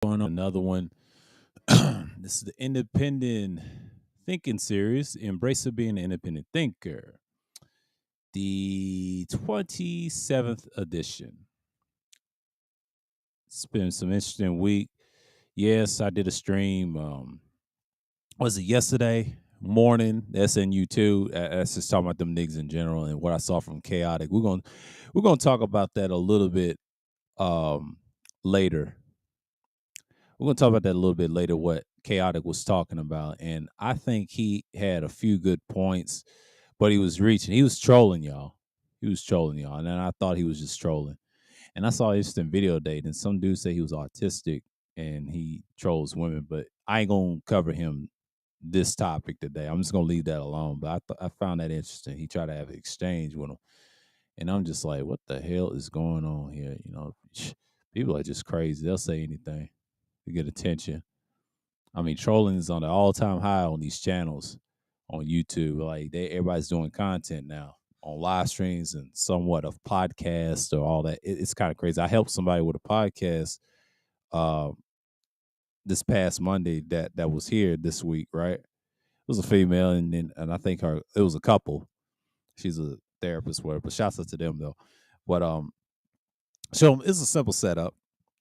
Going on another one. This is the independent thinking series. Embrace of being an independent thinker. The 27th edition. It's been some interesting week. Yes, I did a stream. Was it yesterday morning? SNU two. That's just talking about them niggas in general and what I saw from chaotic. We're gonna talk about that a little bit um later. We're gonna talk about that a little bit later. What chaotic was talking about, and I think he had a few good points, but he was reaching. He was trolling y'all. He was trolling y'all, and then I thought he was just trolling. And I saw an instant video date, and some dude say he was autistic and he trolls women, but I ain't gonna cover him this topic today. I'm just gonna leave that alone. But I found that interesting. He tried to have an exchange with him, and I'm just like, what the hell is going on here? People are just crazy. They'll say anything to get attention. I mean, trolling is on the all-time high on these channels on YouTube. Like everybody's doing content now on live streams and somewhat of podcasts or all that. It's kind of crazy. I helped somebody with a podcast uh, this past Monday that was here this week. Right, it was a female, and I think it was a couple. She's a therapist, whatever. But shouts out to them though. But so it's a simple setup,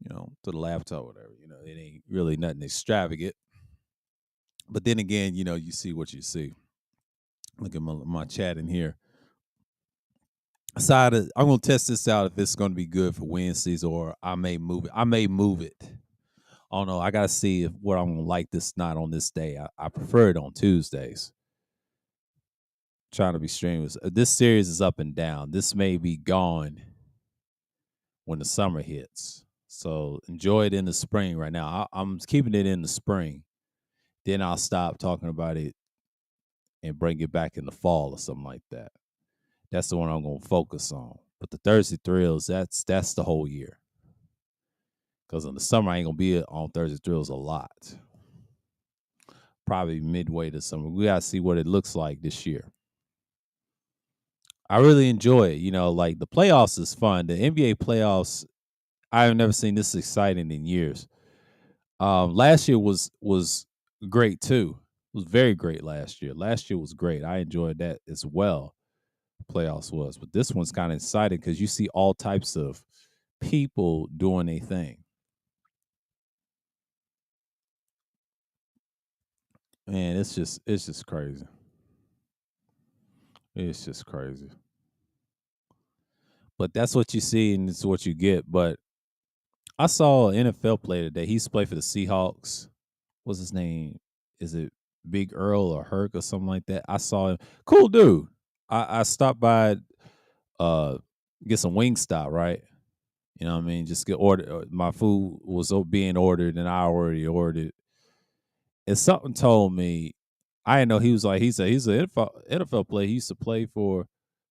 to the laptop, whatever. It ain't really nothing extravagant. But then again, you see what you see. Look at my chat in here. I'm gonna test this out if it's gonna be good for Wednesdays or I may move it. I may move it. I don't know. I gotta see if what I'm gonna like this not on this day. I prefer it on Tuesdays. Trying to be streamers. This series is up and down. This may be gone when the summer hits. So enjoy it in the spring right now. I'm keeping it in the spring. Then I'll stop talking about it and bring it back in the fall or something like that. That's the one I'm gonna focus on. But the Thursday thrills, that's the whole year. Because in the summer I ain't gonna be on Thursday thrills a lot. Probably midway to summer. We gotta see what it looks like this year. I really enjoy it. Like the playoffs is fun. The NBA playoffs, I have never seen this exciting in years. Last year was great too. It was very great last year. Last year was great. I enjoyed that as well. Playoffs was, but this one's kind of exciting because you see all types of people doing a thing. Man, it's just crazy. It's just crazy. But that's what you see and it's what you get. But I saw an NFL player today. He used to play for the Seahawks. What's his name? Is it Big Earl or Herc or something like that? I saw him. Cool dude. I stopped by get some Wingstop, right? You know what I mean? Just get ordered. My food was being ordered, and I already ordered. And something told me, I didn't know he was like he's an NFL player. He used to play for,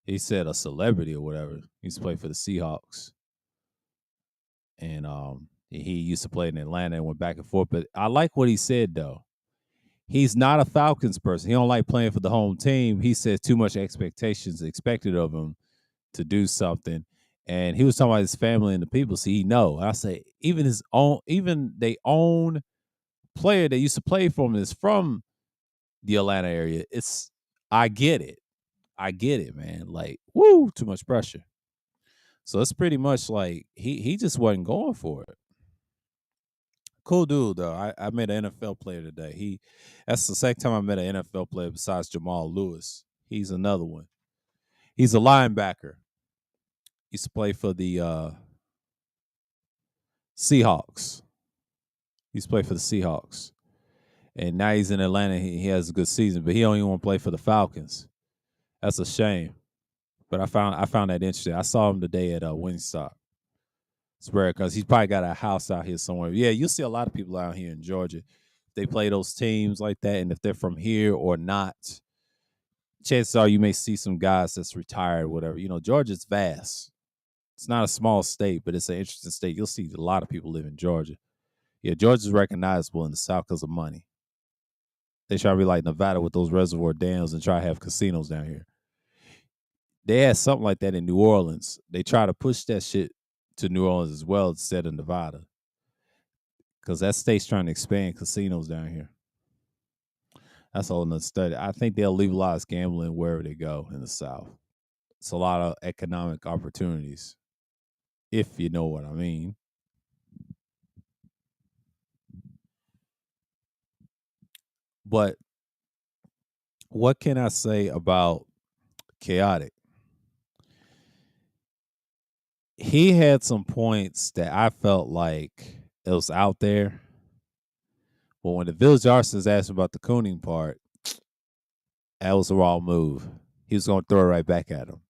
he said a celebrity or whatever. He used to play for the Seahawks, and he used to play in Atlanta and went back and forth. But I like what he said though. He's not a Falcons person. He don't like playing for the home team. He says too much expectations expected of him to do something. And he was talking about his family and the people. See, he know. I say even they own player that used to play for him is from the Atlanta area. I get it. I get it, man. Like, woo, too much pressure. So it's pretty much like he just wasn't going for it. Cool dude though. I met an NFL player today. That's the second time I met an NFL player besides Jamal Lewis. He's another one. He's a linebacker. Used to play for the Seahawks. He's played for the Seahawks. And now he's in Atlanta. He has a good season, but he don't even want to play for the Falcons. That's a shame. But I found that interesting. I saw him today at Wingstop. It's rare because he's probably got a house out here somewhere. Yeah, you'll see a lot of people out here in Georgia. They play those teams like that, and if they're from here or not, chances are you may see some guys that's retired, or whatever. Georgia's vast. It's not a small state, but it's an interesting state. You'll see a lot of people live in Georgia. Yeah, Georgia's recognizable in the South because of money. They try to be like Nevada with those reservoir dams and try to have casinos down here. They had something like that in New Orleans. They try to push that shit to New Orleans as well instead of Nevada. because that state's trying to expand casinos down here. That's a whole nother study. I think they'll legalize gambling wherever they go in the South. It's a lot of economic opportunities, if you know what I mean. But what can I say about Chaotic? He had some points that I felt like it was out there. But when the Village Arsons asked him about the cooning part, that was the wrong move. He was going to throw it right back at him.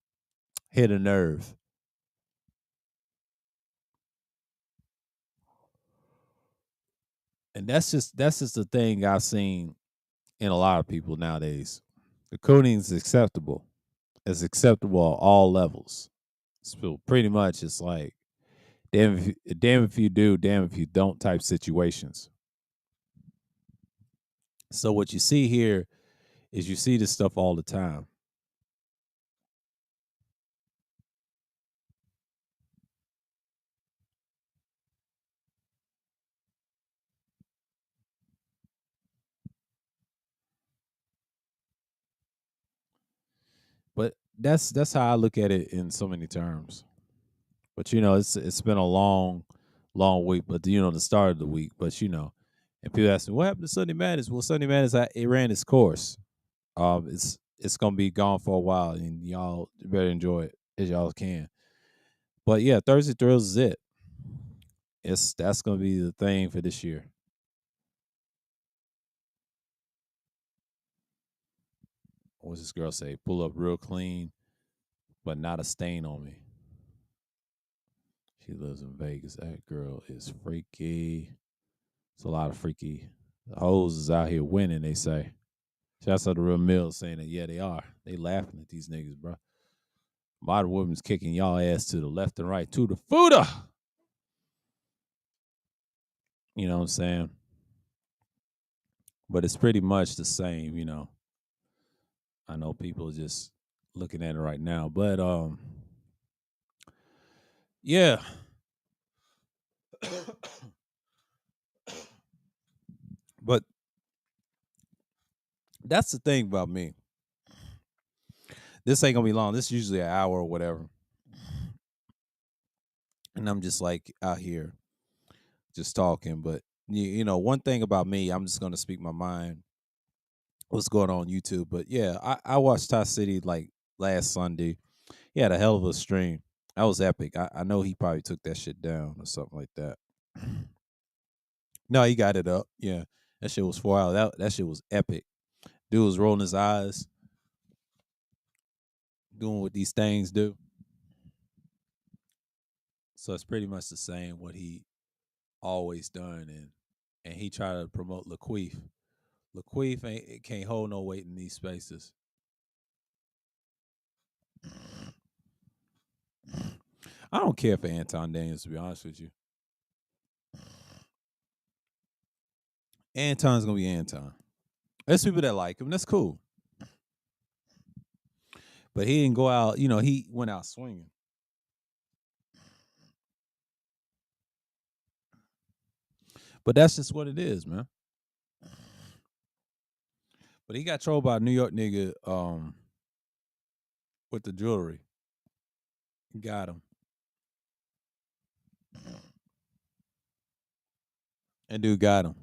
Hit a nerve. And that's just the thing I've seen in a lot of people nowadays. The cooning is acceptable. It's acceptable at all levels. So pretty much it's like damn if you do, damn if you don't type situations. So what you see here is you see this stuff all the time. But that's how I look at it in so many terms. But it's been a long week. But the start of the week. But and people ask me what happened to Sunday Madness. Well, Sunday Madness it ran its course. It's gonna be gone for a while, and y'all better enjoy it as y'all can. But yeah, Thursday Thrills is it. That's gonna be the thing for this year. What's this girl say? Pull up real clean, but not a stain on me. She lives in Vegas. That girl is freaky. It's a lot of freaky. The hoes is out here winning, they say. Shouts out to Real Mills saying that, yeah, they are. They laughing at these niggas, bro. Modern women's kicking y'all ass to the left and right, to the footer. You know what I'm saying? But it's pretty much the same. I know people just looking at it right now. But yeah. But that's the thing about me. This ain't gonna be long. This is usually an hour or whatever. And I'm just like out here just talking. But one thing about me, I'm just gonna speak my mind. What's going on YouTube? But yeah, I watched Ty City like last Sunday. He had a hell of a stream. That was epic. I know he probably took that shit down or something like that. No, he got it up. Yeah, that shit was 4 hours. That shit was epic. Dude was rolling his eyes, doing what these things do. So it's pretty much the same what he always done, and he tried to promote Laqueef. Laqueef can't hold no weight in these spaces. I don't care for Anton Daniels, to be honest with you. Anton's gonna be Anton. There's people that like him. That's cool. But he didn't go out. He went out swinging. But that's just what it is, man. But he got trolled by a New York nigga with the jewelry. Got him. And dude got him.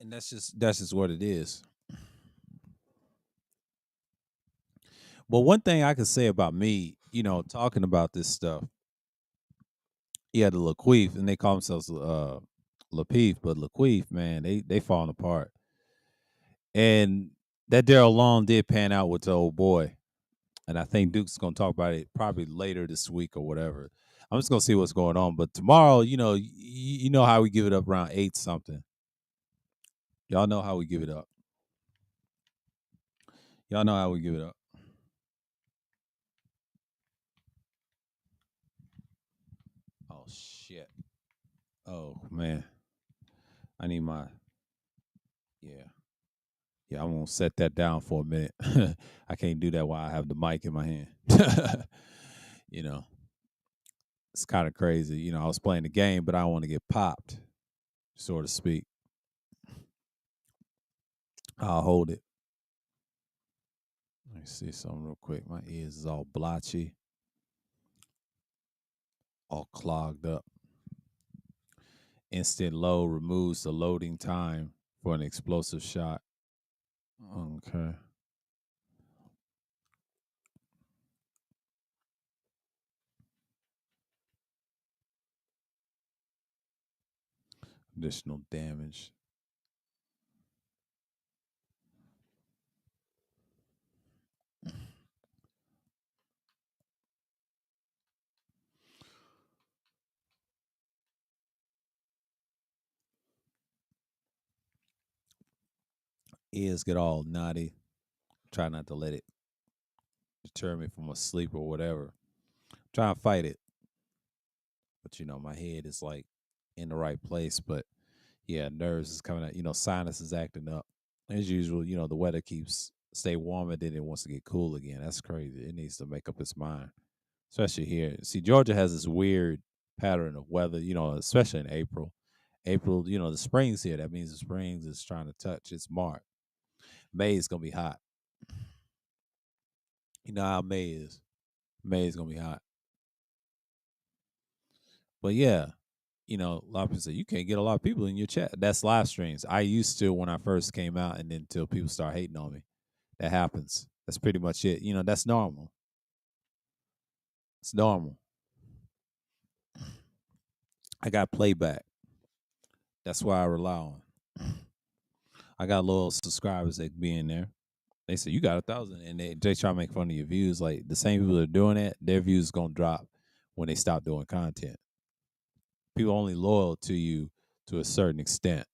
And that's just what it is. But one thing I could say about me, talking about this stuff, yeah, the Laqueef, and they call themselves Lapeef, but Laqueef, man, they falling apart. And that Daryl Long did pan out with the old boy. And I think Duke's gonna talk about it probably later this week or whatever. I'm just gonna see what's going on. But tomorrow, you know how we give it up around 8 something. Y'all know how we give it up. Y'all know how we give it up. Oh shit. Oh man, I need my yeah. Yeah, I'm gonna set that down for a minute. I can't do that while I have the mic in my hand. you know, it's kind of crazy. I was playing the game, but I don't want to get popped, so to speak. I'll hold it. Let me see something real quick. My ears is all blotchy, all clogged up. Instant load removes the loading time for an explosive shot. Okay. Additional damage. Ears get all knotty. Try not to let it deter me from a sleep or whatever. Try and fight it. But my head is like in the right place. But yeah, nerves is coming out. Sinus is acting up. As usual, the weather keeps stay warmer, then it wants to get cool again. That's crazy. It needs to make up its mind. Especially here. See, Georgia has this weird pattern of weather, especially in April. April, the spring's here. That means the springs is trying to touch its mark. May is gonna be hot. You know how May is. May is gonna be hot. But yeah, a lot of people say you can't get a lot of people in your chat. That's live streams. I used to when I first came out, and then until people start hating on me. That happens. That's pretty much it. That's normal. It's normal. I got playback. That's why I rely on. I got loyal subscribers that be in there. They say you got 1,000, and they try to make fun of your views. Like the same people that are doing that, their views gonna drop when they stop doing content. People only loyal to you to a certain extent.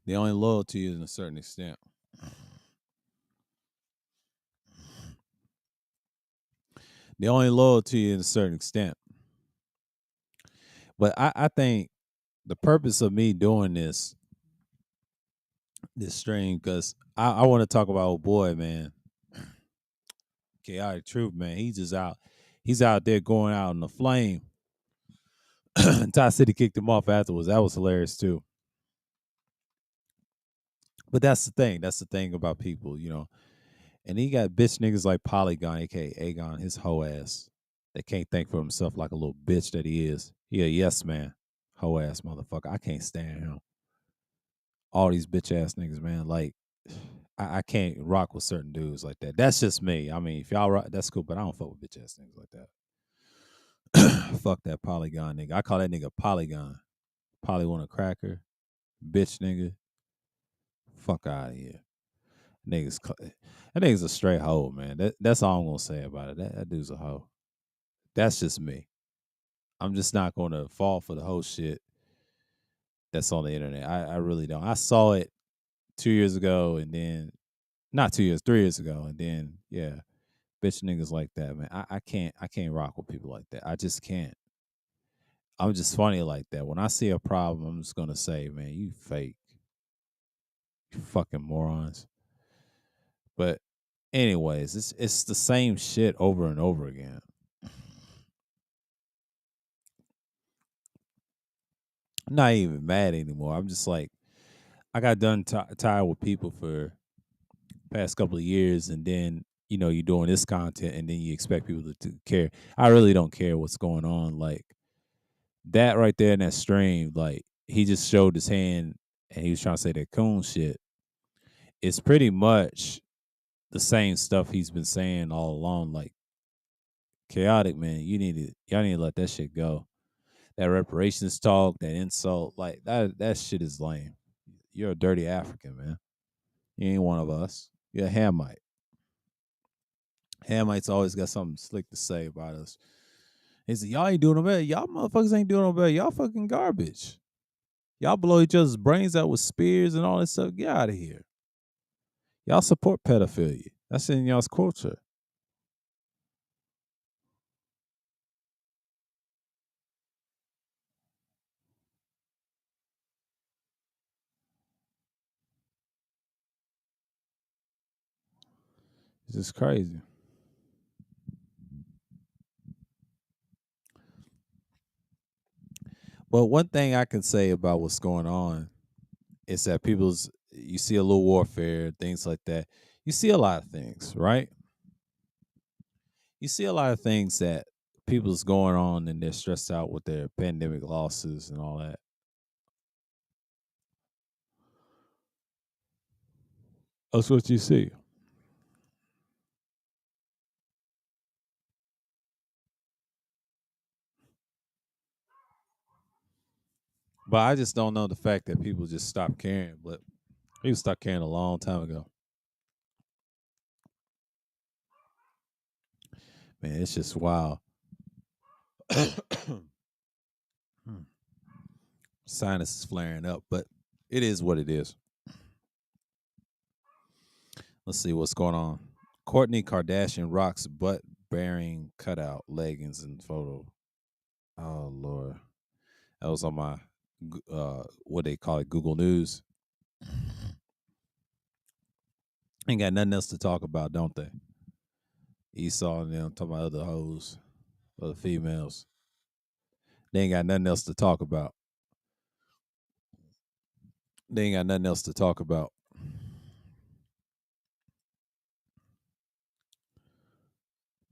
They only loyal to you to a certain extent. They only loyal to you in a certain extent. But I think the purpose of me doing this stream, because I want to talk about old boy, man. Chaotic truth, man. He's out there going out in the flame. Ty City kicked him off afterwards. That was hilarious too. But that's the thing. That's the thing about people. And he got bitch niggas like Polygon, aka Agon, his hoe ass, that can't think for himself like a little bitch that he is. He a yes man, hoe ass motherfucker. I can't stand him. All these bitch ass niggas, man. Like, I can't rock with certain dudes like that. That's just me. I mean, if y'all rock, that's cool, but I don't fuck with bitch ass niggas like that. Fuck that Polygon nigga. I call that nigga Polygon. Poly want a cracker, bitch nigga. Fuck out of here. That nigga's a straight hoe, man. That's all I'm gonna say about it. That dude's a hoe. That's just me. I'm just not gonna fall for the whole shit that's on the internet. I really don't. I saw it 2 years ago, and then not 2 years, 3 years ago, and then yeah, bitch niggas like that, man. I can't rock with people like that. I just can't. I'm just funny like that. When I see a problem, I'm just gonna say, man, you fake, you fucking morons. But anyways, it's the same shit over and over again. I'm not even mad anymore. I'm just like, I got done tired with people for past couple of years, and then you're doing this content, and then you expect people to care. I really don't care what's going on. Like that right there in that stream, like he just showed his hand, and he was trying to say that coon shit. It's pretty much the same stuff he's been saying all along. Like chaotic, man. Y'all need to let that shit go. That reparations talk, that insult, like that shit is lame. You're a dirty African, man. You ain't one of us. You're a Hamite. Hamites always got something slick to say about us. He said, "Y'all ain't doing no better. Y'all motherfuckers ain't doing no better. Y'all fucking garbage. Y'all blow each other's brains out with spears and all that stuff. Get out of here. Y'all support pedophilia. That's in y'all's culture." It's just crazy. But one thing I can say about what's going on is that you see a little warfare, things like that. You see a lot of things, right? You see a lot of things that people's going on and they're stressed out with their pandemic losses and all that. That's what you see. But I just don't know the fact that people just stop caring. But people stopped caring a long time ago. Man, it's just wild. Hmm. Sinus is flaring up, but it is what it is. Let's see what's going on. Courtney Kardashian rocks butt bearing cutout leggings in photo. Oh Lord, that was on my what they call it, Google News. Ain't got nothing else to talk about, don't they? Esau and them talking about other hoes, other females. They ain't got nothing else to talk about. They ain't got nothing else to talk about.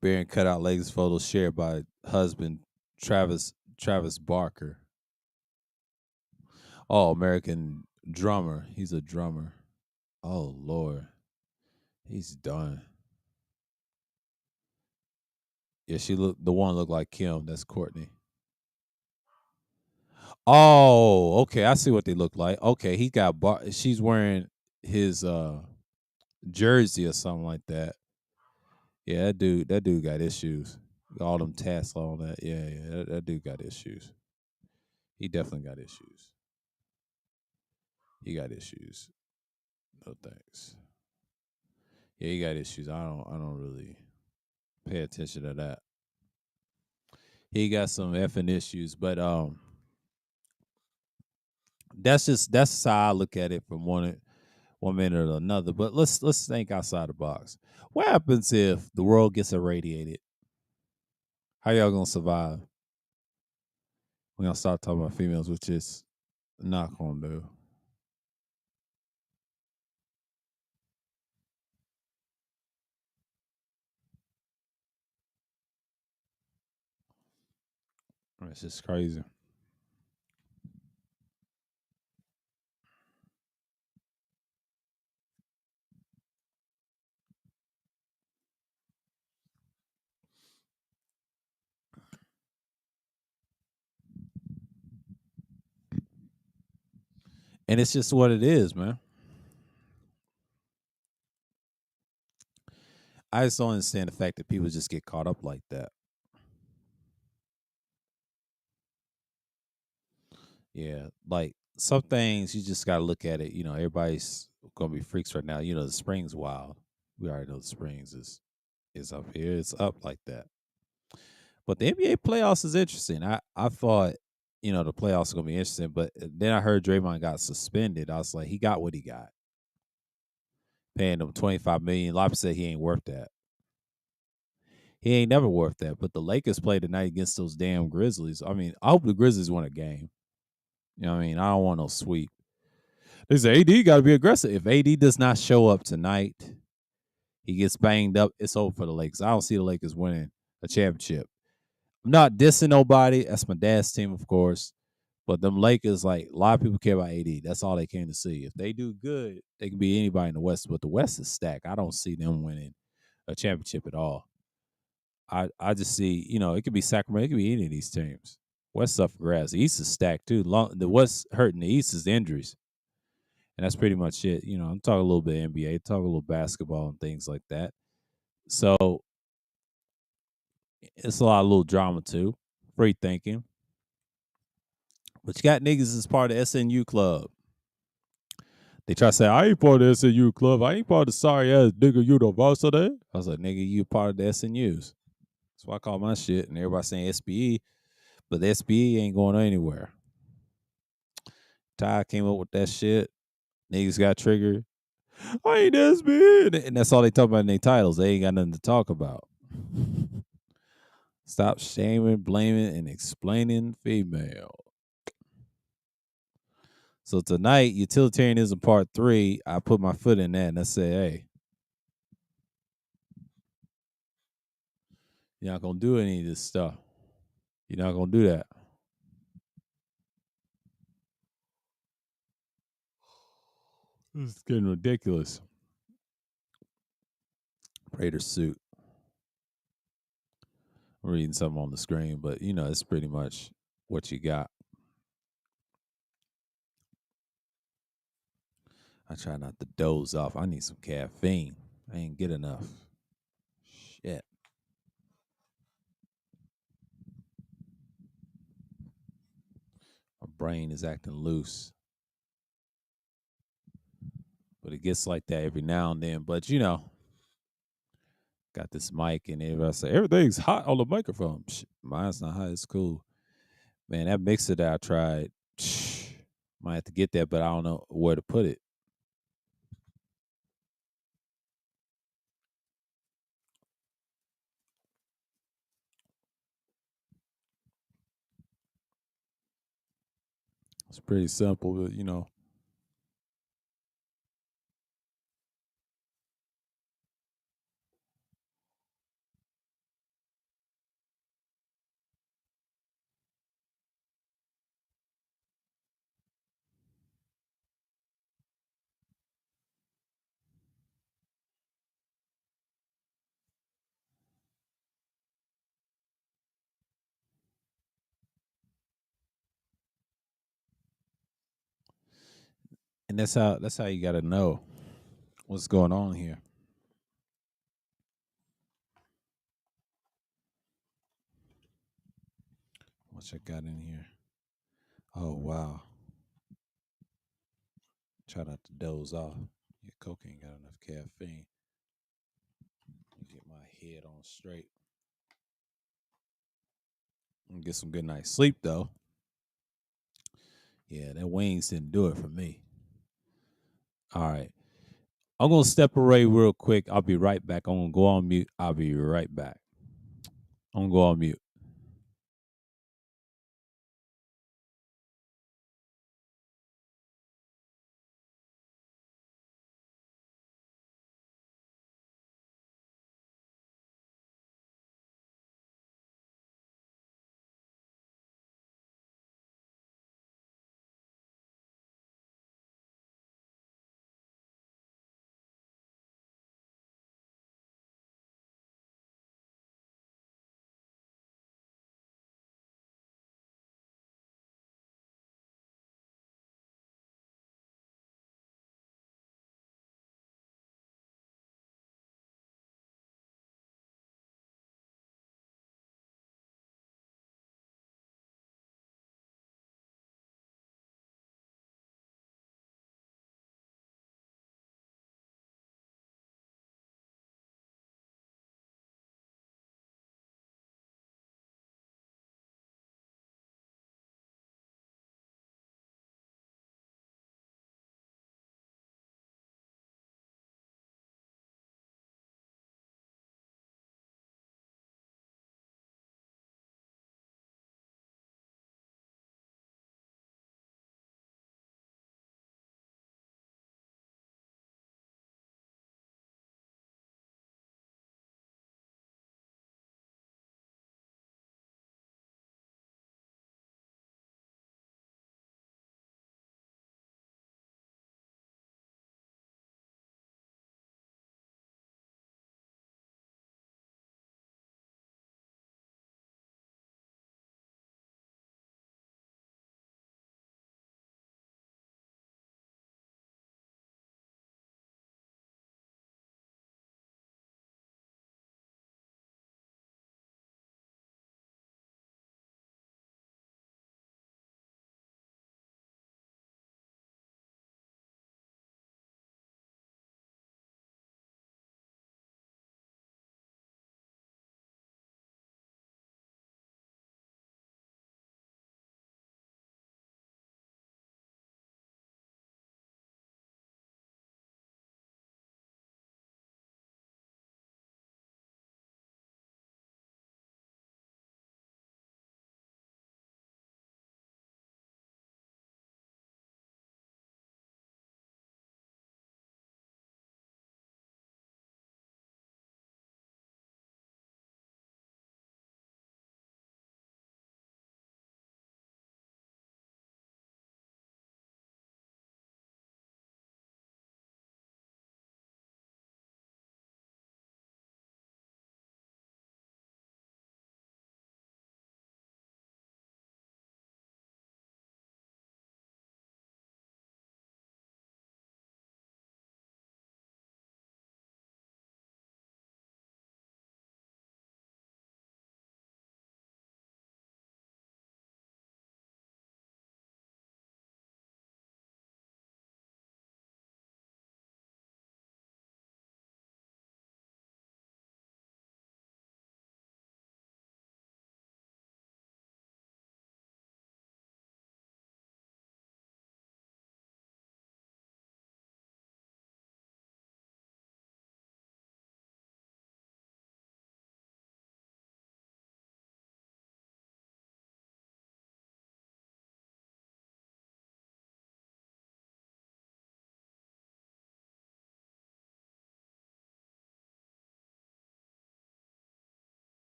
Bearing cutout leggings photo shared by husband Travis Barker. Oh, American drummer. He's a drummer. Oh Lord, he's done. Yeah, the one looked like Kim. That's Courtney. Oh, okay. I see what they look like. Okay, she's wearing his jersey or something like that. Yeah, that dude got issues. All them tats on that. Yeah, yeah. That dude got issues. He definitely got issues. He got issues. No thanks. Yeah, he got issues. I don't really pay attention to that. He got some effing issues, but that's how I look at it from one minute or another. But let's think outside the box. What happens if the world gets irradiated? How y'all gonna survive? We're gonna start talking about females, which is not gonna do. It's just crazy. And it's just what it is, man. I just don't understand the fact that people just get caught up like that. Yeah, like some things you just gotta look at it. Everybody's gonna be freaks right now. The spring's wild. We already know the springs is up here. It's up like that. But the NBA playoffs is interesting. I thought the playoffs are gonna be interesting, but then I heard Draymond got suspended. I was like, he got what he got. Paying him 25 million. A lot of people said he ain't worth that. He ain't never worth that. But the Lakers played tonight against those damn Grizzlies. I mean, I hope the Grizzlies win a game. You know what I mean? I don't want no sweep. They say AD got to be aggressive. If AD does not show up tonight, he gets banged up. It's over for the Lakers. I don't see the Lakers winning a championship. I'm not dissing nobody. That's my dad's team, of course. But them Lakers, like a lot of people care about AD. That's all they came to see. If they do good, they can be anybody in the West. But the West is stacked. I don't see them winning a championship at all. I just see, it could be Sacramento, it could be any of these teams. West up for grabs. The East is stacked too. The West hurting the East is the injuries. And that's pretty much it. I'm talking a little bit NBA, talk a little basketball and things like that. So It's a lot of little drama too. Free thinking. But you got niggas as part of the SNU club. They try to say, I ain't part of the SNU club. I ain't part of the sorry ass nigga university. I was like, nigga, you part of the SNUs. That's why I call my shit. And everybody saying SBE, but the SBE ain't going anywhere. Ty came up with that shit. Niggas got triggered. I ain't SBE. And that's all they talk about in their titles. They ain't got nothing to talk about. Stop shaming, blaming, and explaining female. So tonight, utilitarianism part 3, I put my foot in that and I said, hey, you're not gonna do any of this stuff. You're not gonna do that. This is getting ridiculous. Prater suit. I'm reading something on the screen, but it's pretty much what you got. I try not to doze off. I need some caffeine. I ain't get enough. Shit. My brain is acting loose. But it gets like that every now and then. But got this mic and everybody say everything's hot on the microphone. Mine's not hot. It's cool. Man, that mixer that I tried, might have to get that, but I don't know where to put it. It's pretty simple, but and that's how you got to know what's going on here. What I got in here? Oh wow! Try not to doze off. Your coke ain't got enough caffeine. Let me get my head on straight. And get some good night's sleep though. Yeah, that wings didn't do it for me. All right. I'm gonna step away real quick. I'll be right back. I'm gonna go on mute. I'll be right back. I'm gonna go on mute.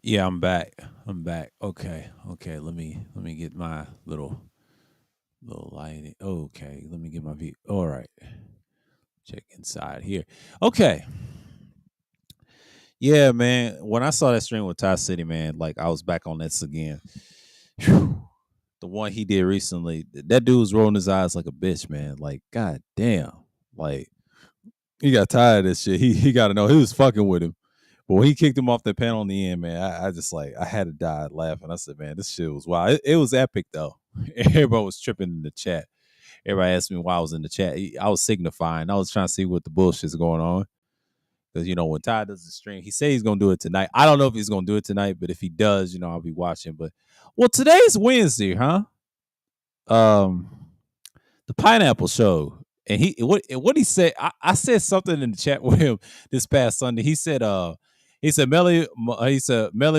Yeah, I'm back. I'm back. Okay. Okay. Let me get my little lighting. Okay. Let me get my view. All right. Check inside here. Okay. Yeah, man. When I saw that stream with Ty City, man, like I was back on this again. Phew. The one he did recently, that dude was rolling his eyes like a bitch, man. Like, god damn. Like, he got tired of this shit. He got to know he was fucking with him. But when he kicked him off the panel in the end, man, I just like I had to die laughing. I said, man, this shit was wild. It was epic though. Everybody was tripping in the chat. Everybody asked me why I was in the chat. I was signifying. I was trying to see what the bullshit's going on. Because when Ty does the stream, he said he's gonna do it tonight. I don't know if he's gonna do it tonight, but if he does, I'll be watching. But well, today's Wednesday, huh? Um, the Pineapple Show, and what he said. I said something in the chat with him this past Sunday. He said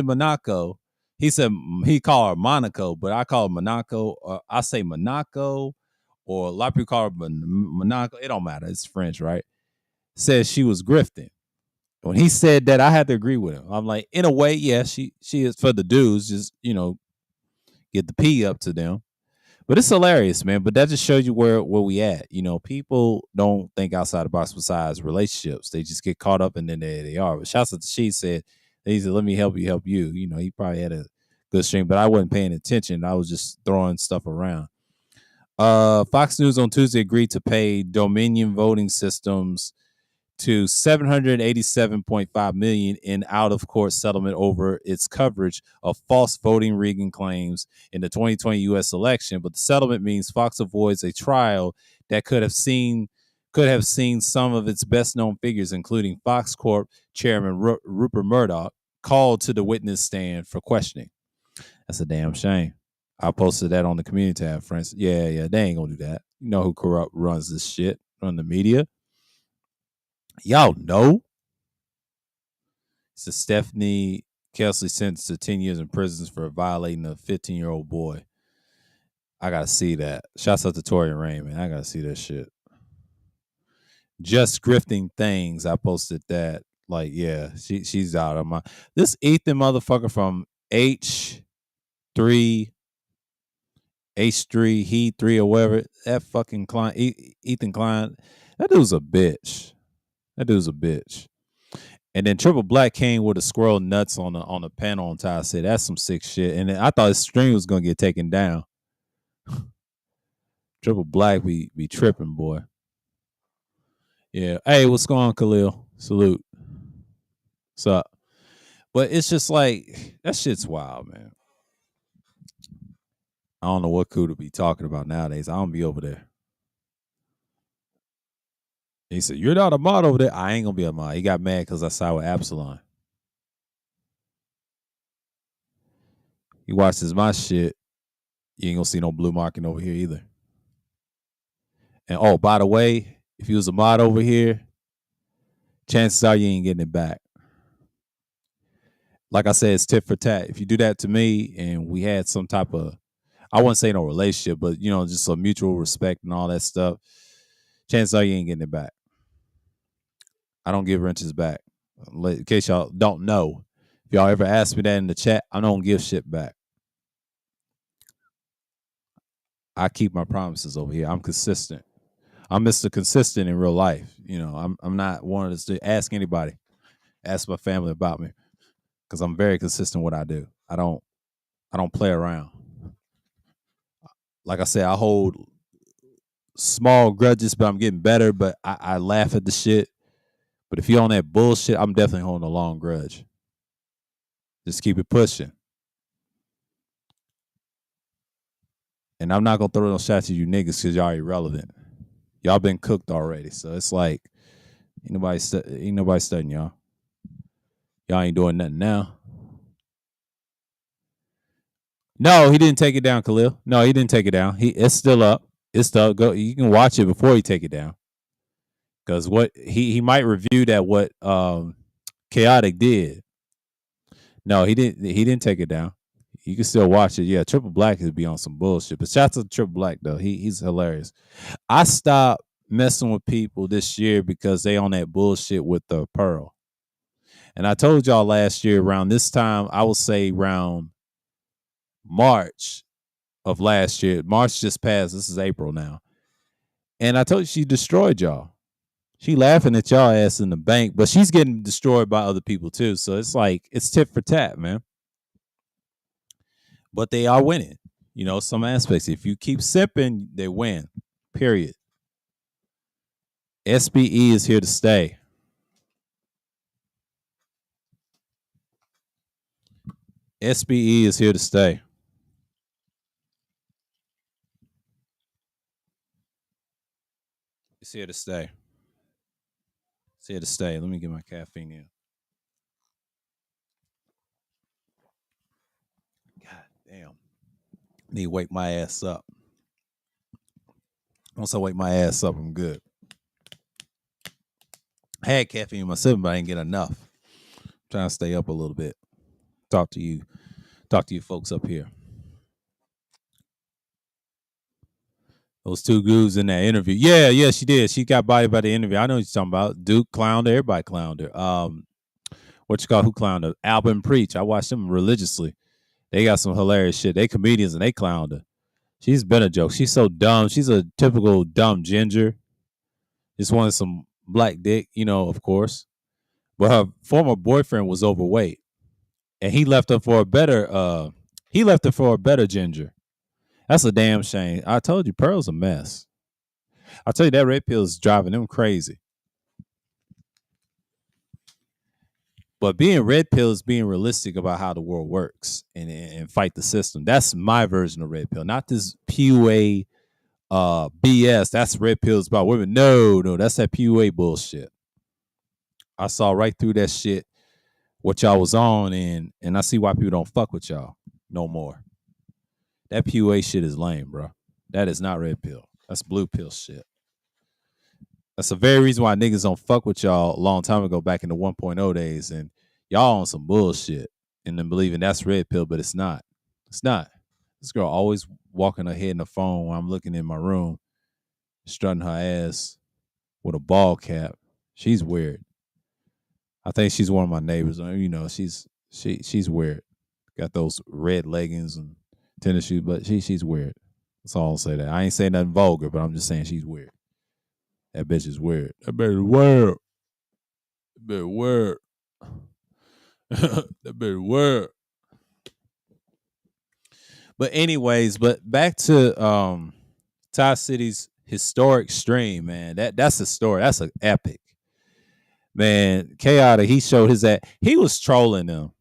Monaco. He said he called her Monaco, but I call her Monaco. I say Monaco, or a lot of people call her Monaco. It don't matter. It's French, right? Says she was grifting. When he said that, I had to agree with him. I'm like, in a way, yeah, she is for the dudes, just get the P up to them. But it's hilarious, man. But that just shows you where we at. People don't think outside the box besides relationships. They just get caught up and then they are. But shouts out to She said, he said, let me help you. He probably had a good stream, but I wasn't paying attention. I was just throwing stuff around. Fox News on Tuesday agreed to pay Dominion Voting Systems to $787.5 million in out-of-court settlement over its coverage of false voting rigging claims in the 2020 U.S. election. But the settlement means Fox avoids a trial that could have seen some of its best-known figures, including Fox Corp chairman Rupert Murdoch, called to the witness stand for questioning. That's a damn shame. I posted that on the community tab, friends. Yeah, they ain't gonna do that. You know who corrupt runs this shit? Run the media. Y'all know. So Stephanie Kelsey sentenced to 10 years in prison for violating a 15-year-old boy. I gotta see that. Shouts out to Tori and Rain, man. I gotta see that shit. Just grifting things. I posted that. Like, yeah, she's out of my. This Ethan motherfucker from H3, He 3 or whatever. That fucking Klein, Ethan Klein. That dude's a bitch. And then Triple Black came with a squirrel nuts on the panel on Ty said that's some sick shit. And then I thought his stream was gonna get taken down. Triple Black be tripping, boy. Yeah. Hey, what's going on, Khalil? Salute. What's up? But it's just like that shit's wild, man. I don't know what Kuda be talking about nowadays. I don't be over there. He said, "You're not a mod over there." I ain't gonna be a mod. He got mad because I side with Absalon. He watches my shit. You ain't gonna see no blue marking over here either. And oh, by the way, if you was a mod over here, chances are you ain't getting it back. Like I said, it's tit for tat. If you do that to me and we had some type of, I wouldn't say no relationship, but just a mutual respect and all that stuff, chances are you ain't getting it back. I don't give wrenches back. In case y'all don't know, if y'all ever ask me that in the chat, I don't give shit back. I keep my promises over here. I'm consistent. I'm Mr. Consistent in real life. I'm not one of to ask anybody, ask my family about me, because I'm very consistent what I do. I don't play around. Like I said, I hold small grudges, but I'm getting better. But I laugh at the shit. But if you're on that bullshit, I'm definitely holding a long grudge. Just keep it pushing. And I'm not gonna throw no shots at you niggas because y'all irrelevant. Y'all been cooked already. So it's like ain't nobody studying y'all. Y'all ain't doing nothing now. No, he didn't take it down, Khalil. No, he didn't take it down. It's still up. It's still go. You can watch it before he take it down. Because what he might review that what Chaotic did. No, he didn't take it down. You can still watch it. Yeah, Triple Black could be on some bullshit. But shout out to Triple Black though. He's hilarious. I stopped messing with people this year because they on that bullshit with the Pearl. And I told y'all last year around this time, I will say around March of last year. March just passed. This is April now. And I told you she destroyed y'all. She laughing at y'all ass in the bank, but she's getting destroyed by other people too. So it's like it's tit for tat, man. But they are winning. You know, some aspects. If you keep sipping, they win. Period. SBE is here to stay. SBE is here to stay. It's here to stay. It's here to stay. Let me get my caffeine in. God damn. Need to wake my ass up. Once I wake my ass up, I'm good. I had caffeine in my system, but I didn't get enough. I'm trying to stay up a little bit. Talk to you folks up here. Those two dudes in that interview. Yeah, she did. She got bodied by the interview. I know what you're talking about. Duke clowned her. Everybody clowned her. What you call who clowned her? Alvin Preach. I watched them religiously. They got some hilarious shit. They comedians and they clowned her. She's been a joke. She's so dumb. She's a typical dumb ginger. Just wanted some black dick, of course. But her former boyfriend was overweight. And he left her for a better ginger. That's a damn shame. I told you, Pearl's a mess. I tell you, that red pill is driving them crazy. But being red pill is being realistic about how the world works and fight the system. That's my version of red pill, not this PUA BS. That's red pills about women. No, that's that PUA bullshit. I saw right through that shit, what y'all was on, and I see why people don't fuck with y'all no more. That PUA shit is lame, bro. That is not red pill. That's blue pill shit. That's the very reason why niggas don't fuck with y'all a long time ago, back in the 1.0 days, and y'all on some bullshit and then believing that's red pill, but it's not. It's not. This girl always walking her head in the phone when I'm looking in my room, strutting her ass with a ball cap. She's weird. I think she's one of my neighbors. She's weird. Got those red leggings and tennis shoes, but she's weird. That's all I'll say. That I ain't saying nothing vulgar, but I'm just saying she's weird. That bitch is weird. That bitch is weird. That bitch weird. That bitch weird. But anyways, back to Ty City's historic stream, man. That's a story. That's an epic. Man, Chaotic, he showed his ass. He was trolling them.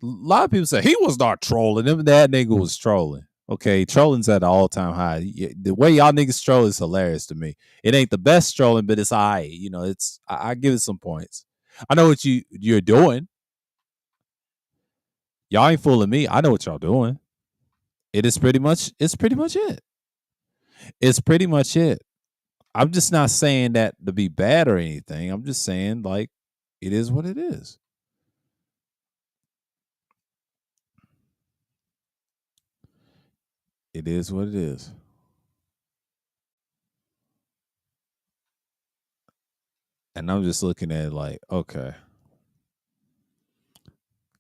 A lot of people say he was not trolling them. That nigga was trolling. Okay, trolling's at an all-time high. The way y'all niggas troll is hilarious to me. It ain't the best trolling, but it's I. I give it some points. I know what you're doing. Y'all ain't fooling me. I know what y'all doing. It's pretty much it. It's pretty much it. I'm just not saying that to be bad or anything. I'm just saying, like, it is what it is. It is what it is. And I'm just looking at it like, okay,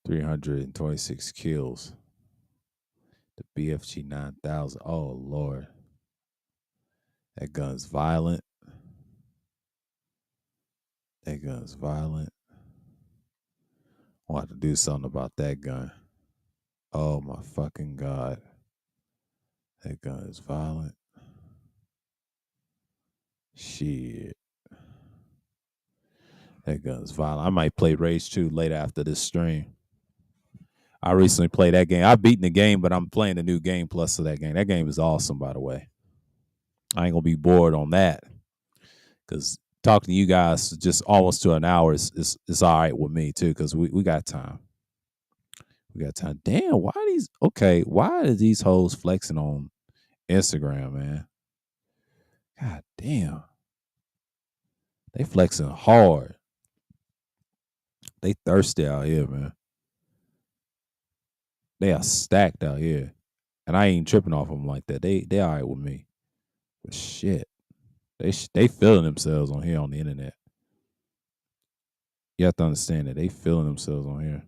326 kills. The BFG 9000. Oh, Lord. That gun's violent. That gun's violent. I'll have to do something about that gun. Oh, my fucking God. That gun is violent. Shit. That gun's violent. I might play Rage 2 later after this stream. I recently played that game. I've beaten the game, but I'm playing the new game plus of that game. That game is awesome, by the way. I ain't gonna be bored on that. Because talking to you guys just almost to an hour is all right with me too, because we got time. We got time. Damn, why are these hoes flexing on Instagram, man? God damn. They flexing hard. They thirsty out here, man. They are stacked out here. And I ain't tripping off them like that. They all right with me. But shit. They feeling themselves on here on the internet. You have to understand that they feeling themselves on here.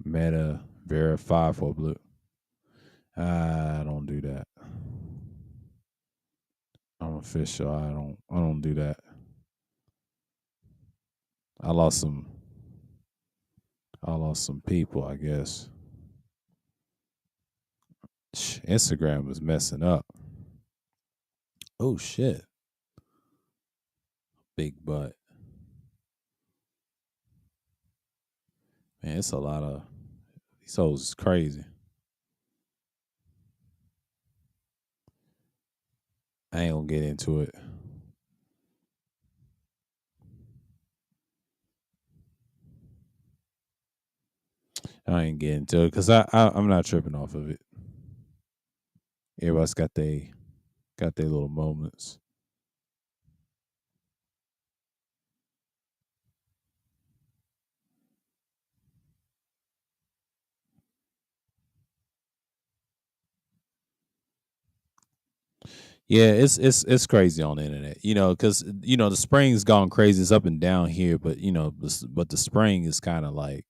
Meta verify for blue. I don't do that. I'm official. I don't do that. I lost some I lost some people, I guess. Instagram was messing up. Oh shit. Big butt. Man, it's a lot of these hoes is crazy. I ain't gonna get into it. I ain't getting into it because I'm not tripping off of it. Everybody's got their little moments. Yeah, it's crazy on the internet, because the spring's gone crazy. It's up and down here, but but the spring is kind of like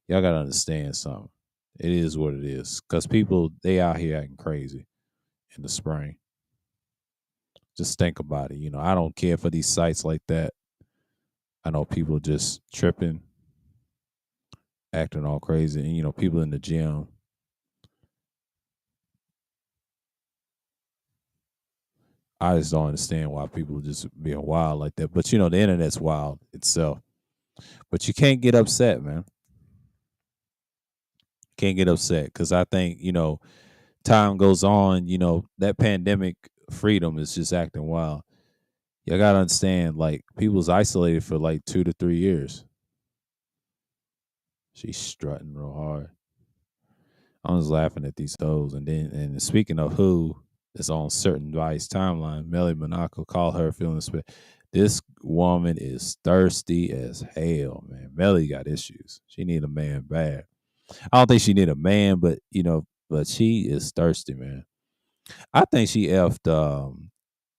y'all gotta understand something. It is what it is because people they out here acting crazy in the spring. Just think about it. I don't care for these sites like that. I know people just tripping, acting all crazy, and people in the gym. I just don't understand why people just being wild like that. But the internet's wild itself. But you can't get upset, man. Can't get upset because I think time goes on. That pandemic freedom is just acting wild. You gotta understand, like people's isolated for like 2 to 3 years. She's strutting real hard. I was laughing at these hoes, and speaking of who is on certain Vice timeline, Melly Monaco called her feeling this woman is thirsty as hell, man. Melly got issues. She need a man bad. I don't think she need a man, but she is thirsty, man. I think she effed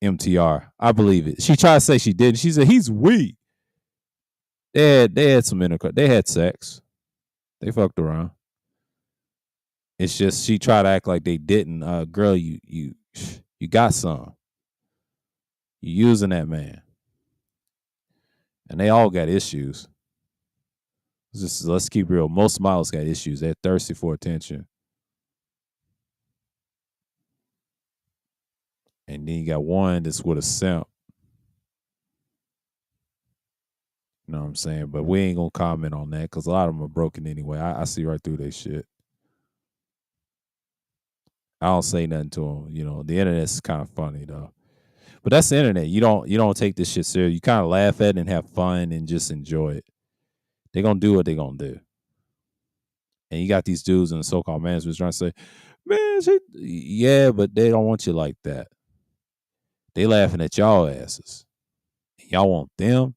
MTR. I believe it. She tried to say she didn't. She said he's weak. They had some intercourse. They had sex. They fucked around. It's just she tried to act like they didn't. Girl, you got some. You using that man, and they all got issues. Just let's keep real. Most models got issues. They're thirsty for attention, and then you got one that's with a simp. You know what I'm saying? But we ain't gonna comment on that because a lot of them are broken anyway. I see right through their shit. I don't say nothing to them. The internet's kind of funny though. But that's the internet. You don't take this shit serious. You kind of laugh at it and have fun and just enjoy it. They're gonna do what they're gonna do. And you got these dudes in the so-called management trying to say, man, yeah, but they don't want you like that. They laughing at y'all asses. Y'all want them?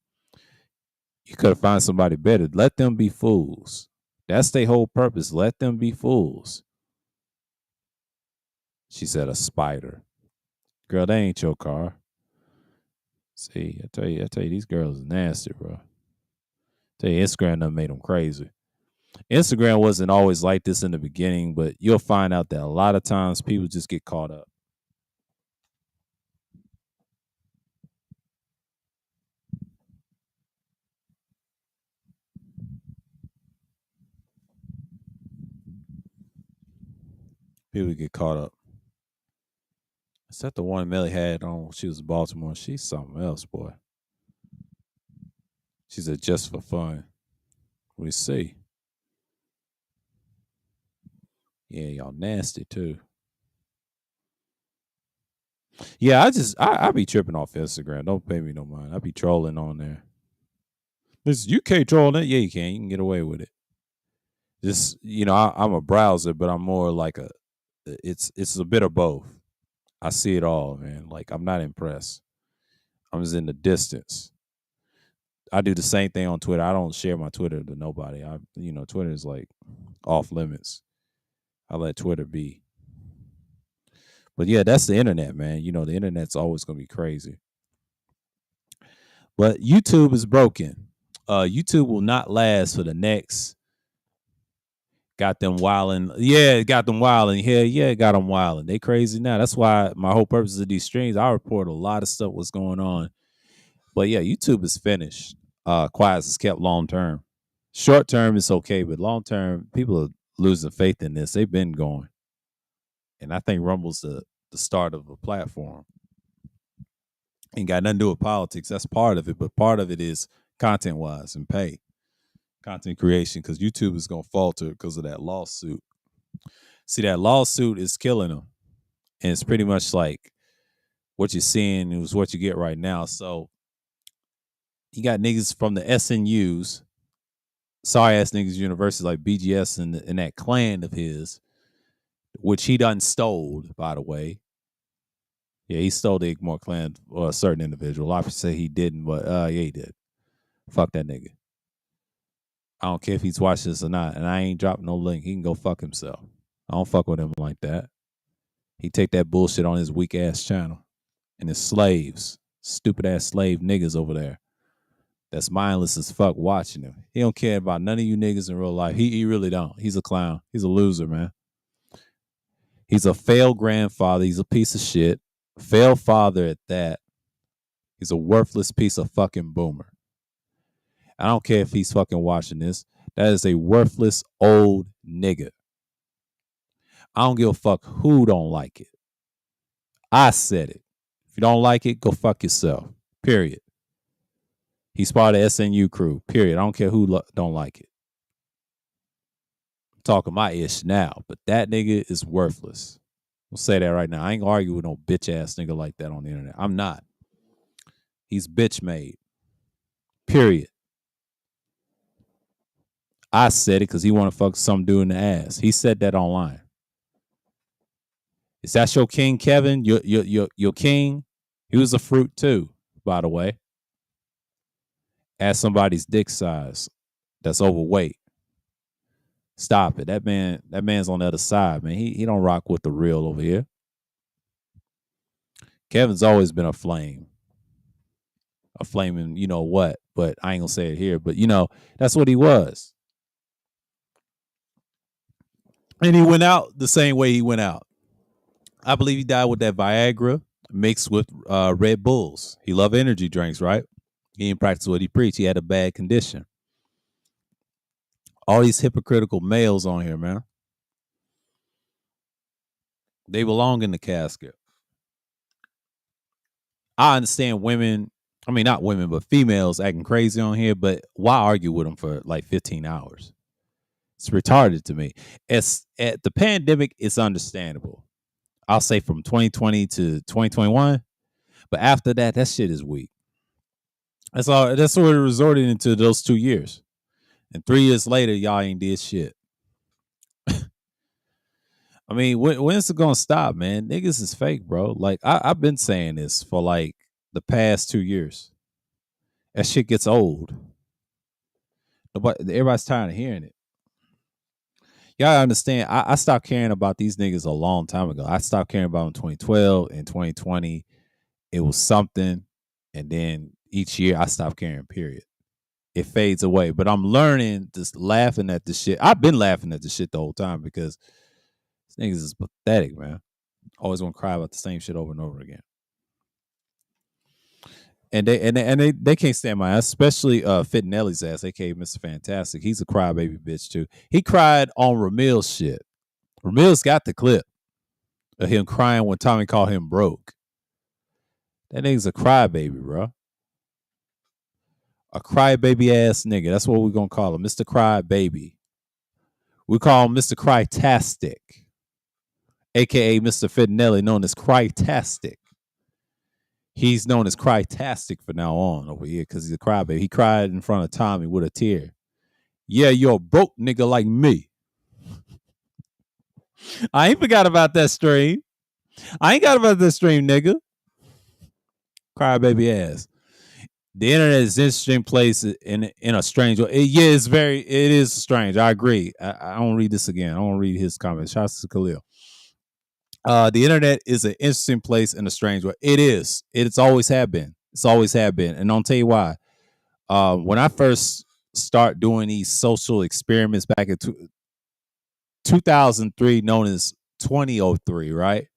You could have found somebody better. Let them be fools. That's their whole purpose. Let them be fools. She said a spider. Girl, that ain't your car. See, I tell you, these girls are nasty, bro. Tell you, Instagram done made them crazy. Instagram wasn't always like this in the beginning, but you'll find out that a lot of times people just get caught up. People get caught up. Is that the one Melly had on? She was in Baltimore. She's something else, boy. She said just for fun. We see. Yeah, y'all nasty too. Yeah, I be tripping off Instagram. Don't pay me no mind. I be trolling on there. This you can't troll it. Yeah, you can. You can get away with it. Just I'm a browser, but I'm more like it's a bit of both. I see it all, man. Like I'm not impressed. I'm just in the distance. I do the same thing on Twitter. I don't share my Twitter to nobody. Twitter is like off limits. I let Twitter be. But yeah, that's the internet, man. The internet's always gonna be crazy. But YouTube is broken. YouTube will not last for the next. Got them wilding. Yeah, got them wilding. Yeah, got them wilding. They crazy now. That's why my whole purpose of these streams, I report a lot of stuff what's going on. But yeah, YouTube is finished. Quiet is kept long term. Short term is okay, but long term, people are losing faith in this. They've been going. And I think Rumble's the start of a platform. Ain't got nothing to do with politics. That's part of it, but part of it is content wise and pay. Content creation, because YouTube is gonna falter because of that lawsuit. See, that lawsuit is killing them. And it's pretty much like what you're seeing is what you get right now. So you got niggas from the SNUs, sorry ass niggas universities like BGS and that clan of his, which he done stole, by the way. Yeah, he stole the Igmore clan or a certain individual. I say he didn't, but yeah, he did. Fuck that nigga. I don't care if he's watching this or not, and I ain't dropping no link. He can go fuck himself. I don't fuck with him like that. He take that bullshit on his weak ass channel. And his slaves, stupid ass slave niggas over there. That's mindless as fuck watching him. He don't care about none of you niggas in real life. He really don't. He's a clown. He's a loser, man. He's a failed grandfather. He's a piece of shit. Failed father at that. He's a worthless piece of fucking boomer. I don't care if he's fucking watching this. That is a worthless old nigga. I don't give a fuck who don't like it. I said it. If you don't like it, go fuck yourself. Period. He's part of the SNU crew. Period. I don't care who don't like it. I'm talking my ish now, but that nigga is worthless. I'll say that right now. I ain't gonna argue with no bitch ass nigga like that on the internet. I'm not. He's bitch made. Period. I said it because he want to fuck some dude in the ass. He said that online. Is that your king, Kevin? Your king? He was a fruit too, by the way. At somebody's dick size that's overweight. Stop it. That man's on the other side, man. He don't rock with the real over here. Kevin's always been a flame. A flaming, you know what, but I ain't gonna say it here, but that's what he was. And he went out the same way he went out. I believe he died with that Viagra mixed with Red Bulls. He loved energy drinks, right? He didn't practice what he preached. He had a bad condition. All these hypocritical males on here, man. They belong in the casket. I understand women, I mean, not women, but females acting crazy on here, but why argue with them for like 15 hours? It's retarded to me. It's at the pandemic, it's understandable. I'll say from 2020 to 2021, but after that, that shit is weak. That's all. That's what it resorted into those 2 years, and 3 years later, y'all ain't did shit. I mean, when's it gonna stop, man? Niggas is fake, bro. Like I've been saying this for like the past 2 years. That shit gets old. Everybody's tired of hearing it. Y'all understand? I stopped caring about these niggas a long time ago. I stopped caring about them in 2012 and 2020. It was something, and then each year I stopped caring. Period. It fades away. But I'm learning just laughing at the shit. I've been laughing at the shit the whole time because these niggas is pathetic, man. Always want to cry about the same shit over and over again. And they can't stand my ass, especially Fittinelli's ass, aka Mr. Fantastic. He's a crybaby bitch too. He cried on Ramil's shit. Ramil's got the clip of him crying when Tommy called him broke. That nigga's a crybaby, bro. A crybaby ass nigga. That's what we're gonna call him, Mr. Crybaby. We call him Mr. Crytastic, aka Mr. Fittinelli, known as Crytastic. He's known as Crytastic from now on over here because he's a crybaby. He cried in front of Tommy with a tear. Yeah, you're a broke nigga like me. I ain't forgot about that stream. I ain't got about that stream, nigga. Crybaby ass. The internet is an interesting place in a strange way. It is strange. I agree. I don't read this again. I don't read his comments. Shouts to Khalil. The internet is an interesting place in a strange way. It is. It's always have been. It's always have been. And I'll tell you why. When I first start doing these social experiments back in 2003, known as 2003, right?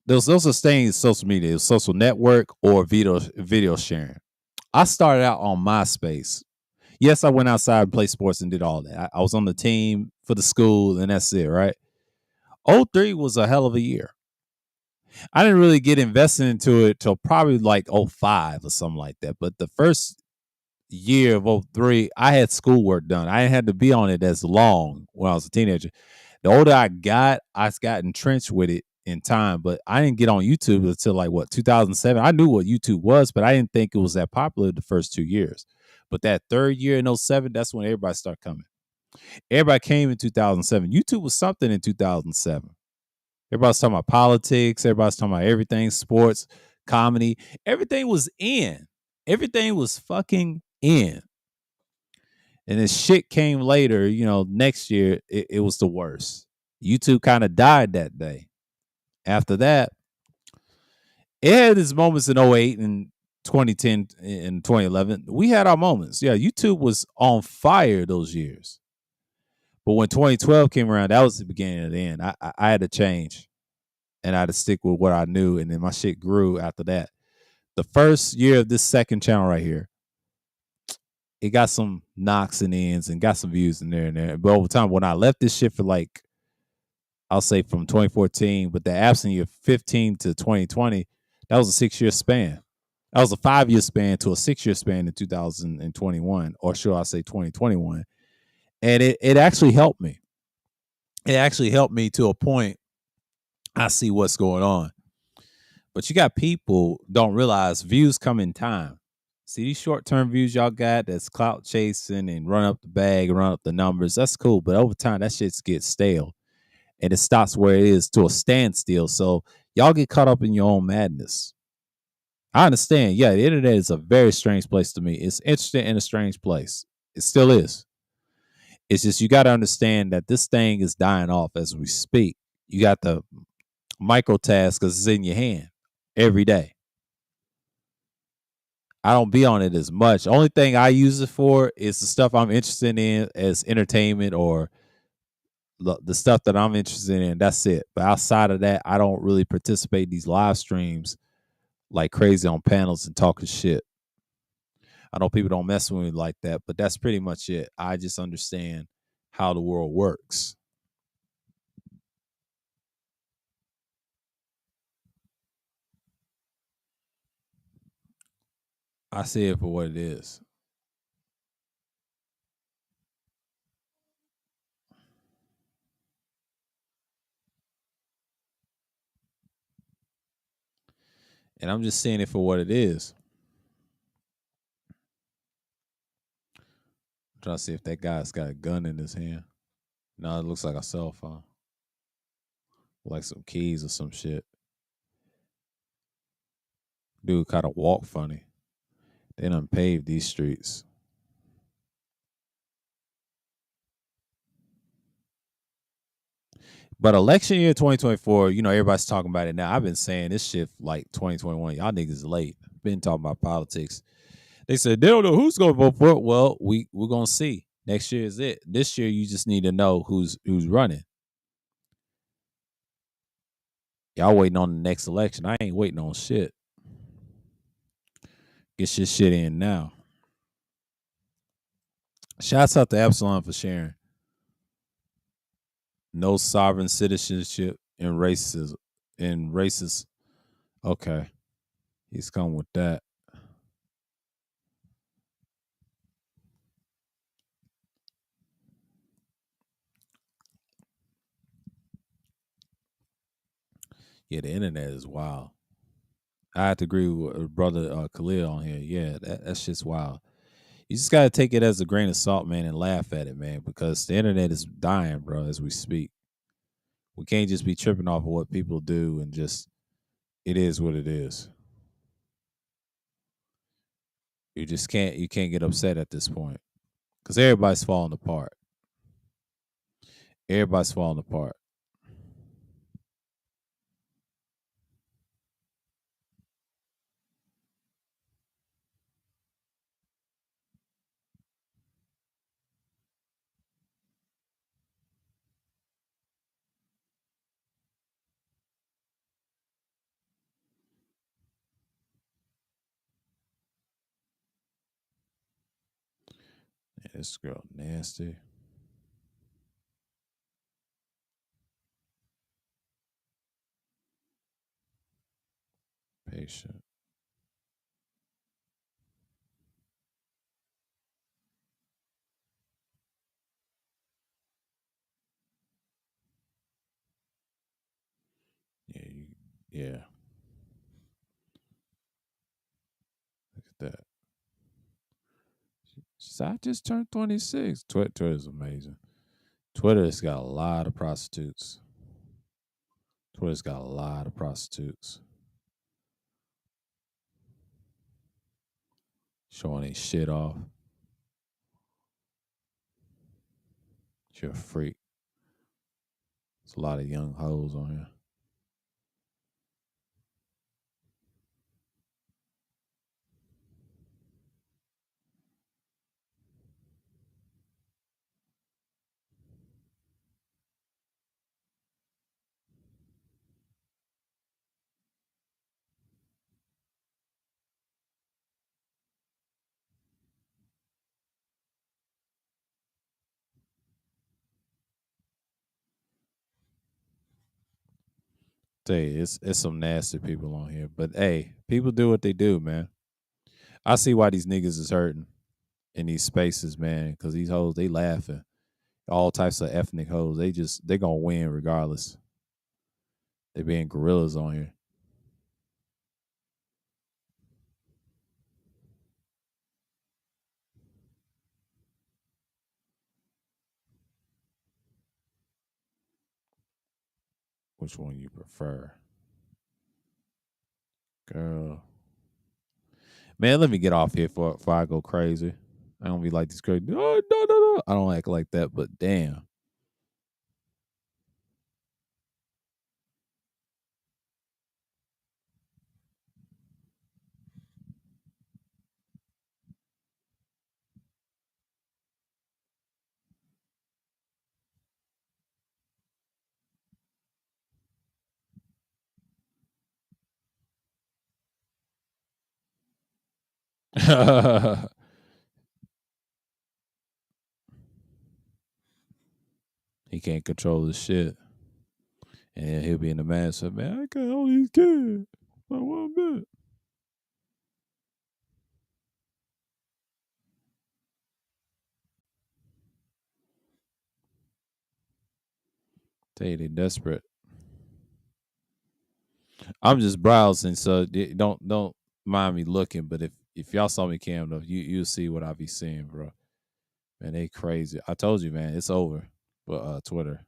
There's no such thing as social media, it's social network or video sharing. I started out on MySpace. Yes, I went outside and played sports and did all that. I was on the team for the school, and that's it, right? '03 was a hell of a year. I didn't really get invested into it till probably like '05 or something like that. But the first year of '03, I had schoolwork done. I had to be on it as long when I was a teenager. The older I got entrenched with it in time, but I didn't get on YouTube until like what 2007. I knew what YouTube was, but I didn't think it was that popular the first 2 years. But that third year in '07, that's when everybody started coming. Everybody came in 2007. YouTube was something in 2007. Everybody's talking about politics. Everybody's talking about everything, sports, comedy. Everything was in. Everything was fucking in. And this shit came later, next year, it was the worst. YouTube kind of died that day. After that, it had its moments in '08 and 2010 and 2011. We had our moments. Yeah, YouTube was on fire those years. But when 2012 came around, that was the beginning of the end. I had to change and I had to stick with what I knew. And then my shit grew after that. The first year of this second channel right here, it got some knocks and ends and got some views in there and there. But over time, when I left this shit for like, I'll say from 2014, but the absent year 15 to 2020, that was a 6-year span. That was a 5-year span to a 6-year span in 2021, or should I say 2021. And it actually helped me. It actually helped me to a point. I see what's going on. But you got people don't realize views come in time. See these short-term views y'all got that's clout chasing and run up the bag, run up the numbers. That's cool. But over time, that shit gets stale. And it stops where it is to a standstill. So y'all get caught up in your own madness. I understand. Yeah, the internet is a very strange place to me. It's interesting in a strange place. It still is. It's just you got to understand that this thing is dying off as we speak. You got the micro task because it's in your hand every day. I don't be on it as much. Only thing I use it for is the stuff I'm interested in as entertainment or the stuff that I'm interested in. That's it. But outside of that, I don't really participate in these live streams like crazy on panels and talking shit. I know people don't mess with me like that, but that's pretty much it. I just understand how the world works. I see it for what it is. And I'm just seeing it for what it is. I'm trying to see if that guy's got a gun in his hand. No, it looks like a cell phone. Like some keys or some shit. Dude kind of walk funny. They done paved these streets. But election year 2024, everybody's talking about it now. I've been saying this shit like 2021. Y'all niggas late. Been talking about politics. They said they don't know who's gonna vote for it. Well, we're gonna see. Next year is it. This year you just need to know who's running. Y'all waiting on the next election. I ain't waiting on shit. Get your shit in now. Shouts out to Absalom for sharing. No sovereign citizenship and racism. And racist. Okay. He's coming with that. Yeah, the internet is wild. I have to agree with brother Khalil on here. Yeah, that's just wild. You just gotta take it as a grain of salt, man, and laugh at it, man, because the internet is dying, bro, as we speak. We can't just be tripping off of what people do and just it is what it is. You can't get upset at this point because everybody's falling apart. Everybody's falling apart. Yeah, this girl nasty, patient. Yeah, yeah. Look at that. She said, I just turned 26. Twitter is amazing. Twitter's got a lot of prostitutes. Twitter's got a lot of prostitutes showing their shit off. You're a freak. There's a lot of young hoes on here. Tell you, it's some nasty people on here. But hey, people do what they do, man. I see why these niggas is hurting in these spaces, man. Because these hoes, they laughing. All types of ethnic hoes. They gonna win regardless. They being gorillas on here. Which one you prefer, girl? Man, let me get off here before I go crazy. I don't be like this crazy. Oh, no, no, no. I don't act like that, but damn. He can't control his shit. And he'll be in the mask. So, man, I got all these kids. I want bit. Tell you they desperate. I'm just browsing, so don't mind me looking. But if y'all saw me cam though, you'll see what I be seeing, bro. Man, they crazy. I told you, man, it's over. But Twitter,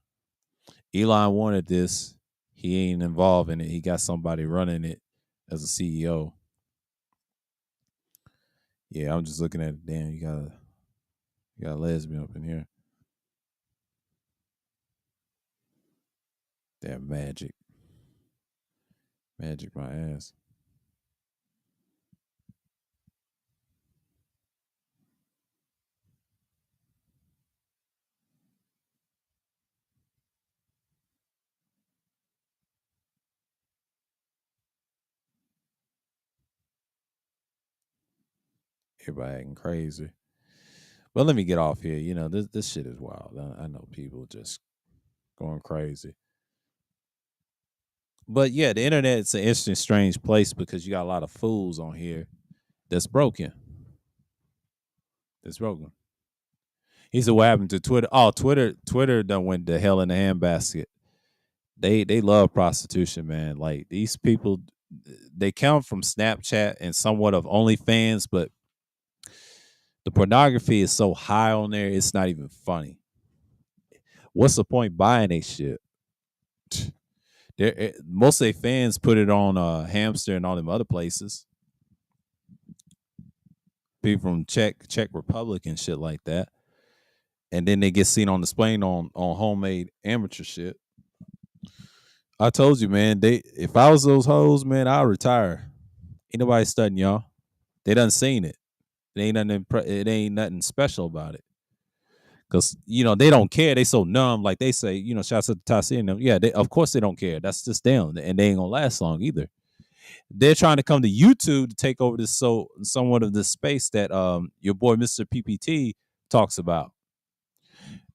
Elon wanted this. He ain't involved in it. He got somebody running it as a CEO. Yeah, I'm just looking at it. Damn, you got a lesbian up in here. Damn magic, magic my ass. Everybody acting crazy. But let me get off here. You know, this shit is wild. I know people just going crazy. But yeah, the internet is an interesting, strange place because you got a lot of fools on here that's broken. That's broken. He said, "What happened to Twitter? Oh, Twitter done went to hell in a handbasket. They love prostitution, man. Like these people, they come from Snapchat and somewhat of OnlyFans, but the pornography is so high on there, it's not even funny. What's the point buying a shit? Most of their fans put it on Hamster and all them other places. People from Czech Republic and shit like that, and then they get seen on display on homemade amateur shit. I told you, man. They if I was those hoes, man, I'd retire. Ain't nobody studying y'all. They done seen it. It ain't nothing special about it. Cause they don't care. They so numb. Like they say, shouts at the Tassie and them. Yeah, of course they don't care. That's just them, and they ain't gonna last long either. They're trying to come to YouTube to take over this somewhat of this space that your boy Mr. PPT talks about.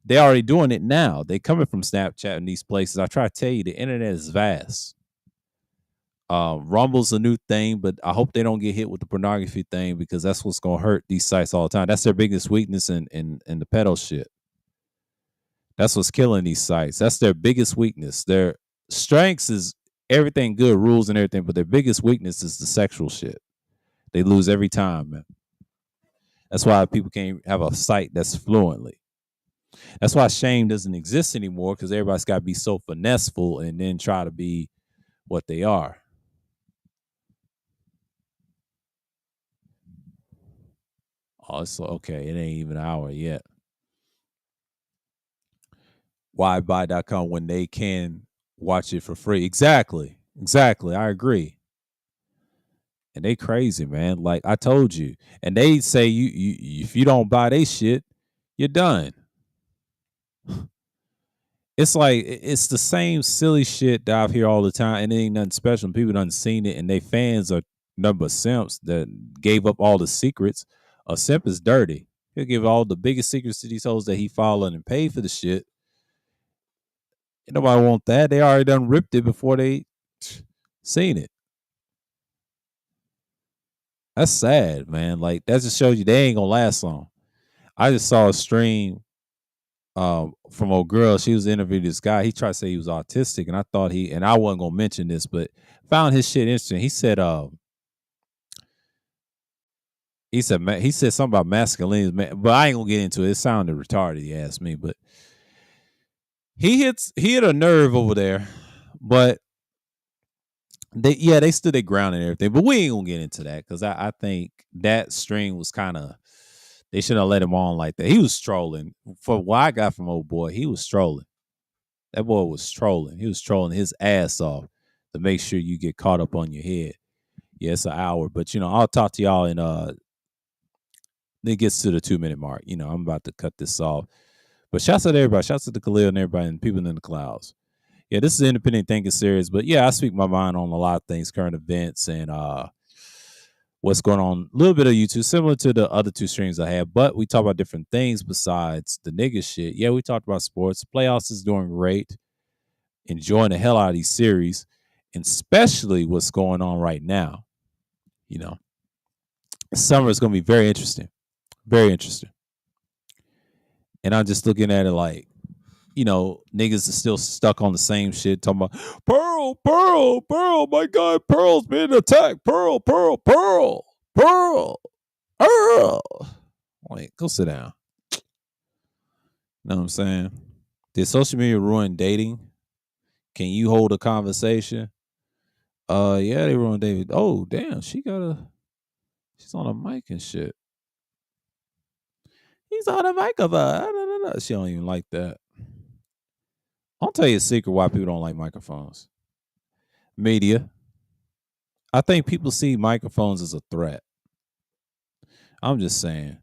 They're already doing it now. They coming from Snapchat and these places. I try to tell you, the internet is vast. Rumble's a new thing, but I hope they don't get hit with the pornography thing because that's what's gonna hurt these sites all the time. That's their biggest weakness in the pedo shit. That's what's killing these sites. That's their biggest weakness. Their strengths is everything good, rules and everything, but their biggest weakness is the sexual shit. They lose every time, man. That's why people can't have a site that's fluently. That's why shame doesn't exist anymore because everybody's got to be so finesseful and then try to be what they are. Oh, it's okay. It ain't even an hour yet. Why buy.com when they can watch it for free? Exactly. Exactly. I agree. And they crazy, man. Like I told you. And they say you if you don't buy they shit, you're done. It's like it's the same silly shit that I hear all the time, and it ain't nothing special. People done seen it, and they fans are number simps that gave up all the secrets. A simp is dirty. He'll give all the biggest secrets to these hoes that he followed and paid for the shit. Ain't nobody want that. They already done ripped it before they seen it. That's sad, man. Like that just shows you they ain't gonna last long. I just saw a stream from old girl. She was interviewing this guy. He tried to say he was autistic, and I thought and I wasn't gonna mention this, but found his shit interesting. He said something about masculinity, but I ain't gonna get into it. It sounded retarded. He asked me, but he hit a nerve over there. But they stood their ground and everything. But we ain't gonna get into that because I think that stream was kind of they shouldn't have let him on like that. He was trolling. For what I got from old boy, he was trolling. That boy was trolling. He was trolling his ass off to make sure you get caught up on your head. Yeah, it's an hour, but I'll talk to y'all in it gets to the 2-minute mark. I'm about to cut this off. But shouts out to everybody. Shouts out to Khalil and everybody and people in the clouds. Yeah, this is Independent Thinking Series. But yeah, I speak my mind on a lot of things, current events and what's going on. A little bit of YouTube, similar to the other two streams I had. But we talk about different things besides the nigga shit. Yeah, we talked about sports. Playoffs is doing great. Enjoying the hell out of these series, and especially what's going on right now. Summer is going to be very interesting. Very interesting. And I'm just looking at it like, niggas are still stuck on the same shit, talking about Pearl, Pearl, Pearl, my God, Pearl's being attacked. Pearl, Pearl, Pearl, Pearl, Pearl. Like, go sit down. Know what I'm saying? Did social media ruin dating? Can you hold a conversation? Yeah, they ruined dating. Oh, damn, she's on a mic and shit. He's on a microphone. She don't even like that. I'll tell you a secret why people don't like microphones. Media. I think people see microphones as a threat. I'm just saying.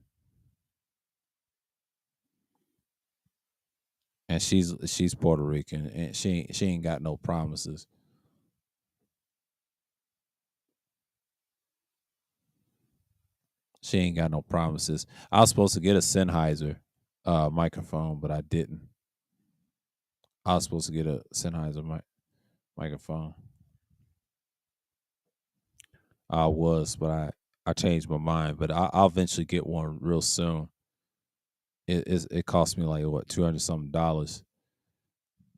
And she's Puerto Rican and she ain't got no promises. She ain't got no promises. I was supposed to get a Sennheiser microphone, but I didn't. I was supposed to get a Sennheiser microphone. I was, but I changed my mind. But I'll eventually get one real soon. It cost me like what $200 something.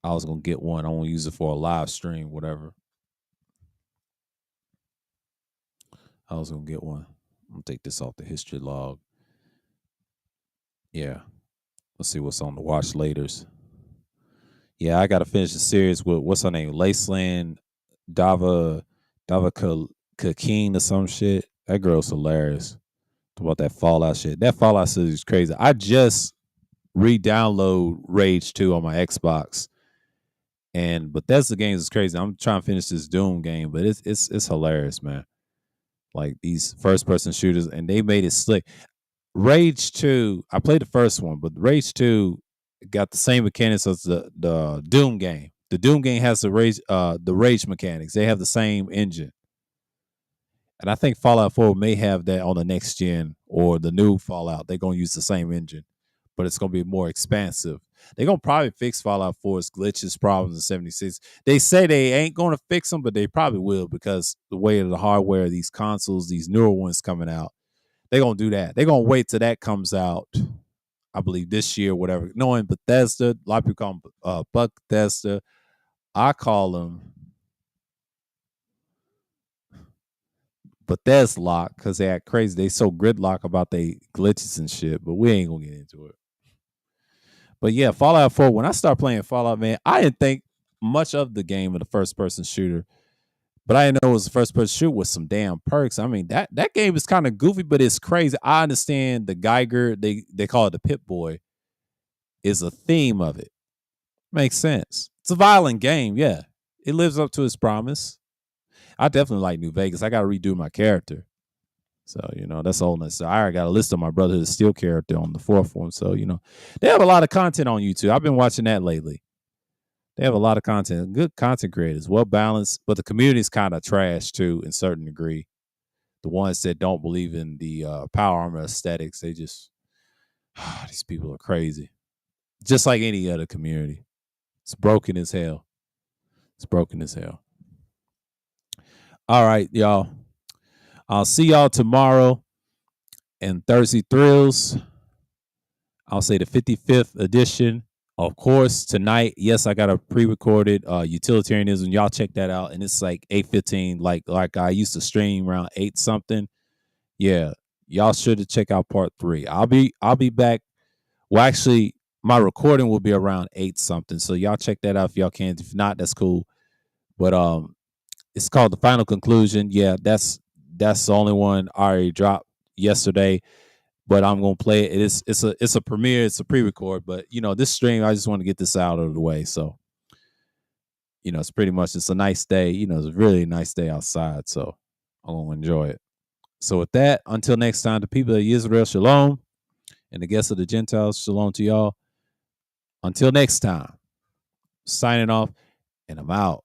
I was gonna get one. I want to use it for a live stream, whatever. I was gonna get one. I'm gonna take this off the history log. Yeah. Let's see what's on the watch laters. Yeah, I gotta finish the series with what's her name? Laceland Dava Kakeen or some shit. That girl's hilarious. Talk about that Fallout shit. That Fallout series is crazy. I just re-download Rage 2 on my Xbox. And Bethesda games is crazy. I'm trying to finish this Doom game, but it's hilarious, man. Like these first person shooters, and they made it slick. Rage 2, I played the first one, but Rage 2 got the same mechanics as the Doom game. The Doom game has the rage mechanics. They have the same engine. And I think Fallout 4 may have that on the next gen or the new Fallout. They're gonna use the same engine, but it's gonna be more expansive. They're gonna probably fix Fallout 4's glitches, problems in 76. They say they ain't gonna fix them, but they probably will because the way of the hardware, these consoles, these newer ones coming out, they're gonna do that. They're gonna wait till that comes out. I believe this year, whatever. Knowing Bethesda, a lot of people call them Bethesda. I call them Bethesda lock because they act crazy. They so gridlock about they glitches and shit, but we ain't gonna get into it. But yeah, Fallout 4, when I start playing Fallout, man, I didn't think much of the game of the first person shooter. But I didn't know it was a first person shooter with some damn perks. I mean, that game is kind of goofy, but it's crazy. I understand the Geiger, they call it the Pit Boy, is a theme of it. Makes sense. It's a violent game, yeah. It lives up to its promise. I definitely like New Vegas. I gotta redo my character. So, that's all necessary. I already got a list of my Brotherhood of Steel character on the fourth one. So, they have a lot of content on YouTube. I've been watching that lately. They have a lot of content, good content creators, well balanced, but the community is kind of trash too, in certain degree. The ones that don't believe in the power armor aesthetics, they just these people are crazy. Just like any other community, it's broken as hell. It's broken as hell. All right, y'all. I'll see y'all tomorrow in Thursday Thrills. I'll say the 55th edition. Of course, tonight, yes, I got a pre-recorded utilitarianism. Y'all check that out. And it's like 8:15, like I used to stream around 8 something. Yeah. Y'all should check out part 3. I'll be back. Well, actually, my recording will be around 8 something. So y'all check that out if y'all can. If not, that's cool. But it's called The Final Conclusion. Yeah, that's the only one I already dropped yesterday. But I'm gonna play it. It's a premiere. It's a pre-record. But this stream, I just want to get this out of the way. So it's pretty much it's a nice day. It's a really nice day outside. So I'm gonna enjoy it. So with that, until next time, the people of Israel, shalom, and the guests of the Gentiles, shalom to y'all. Until next time, signing off, and I'm out.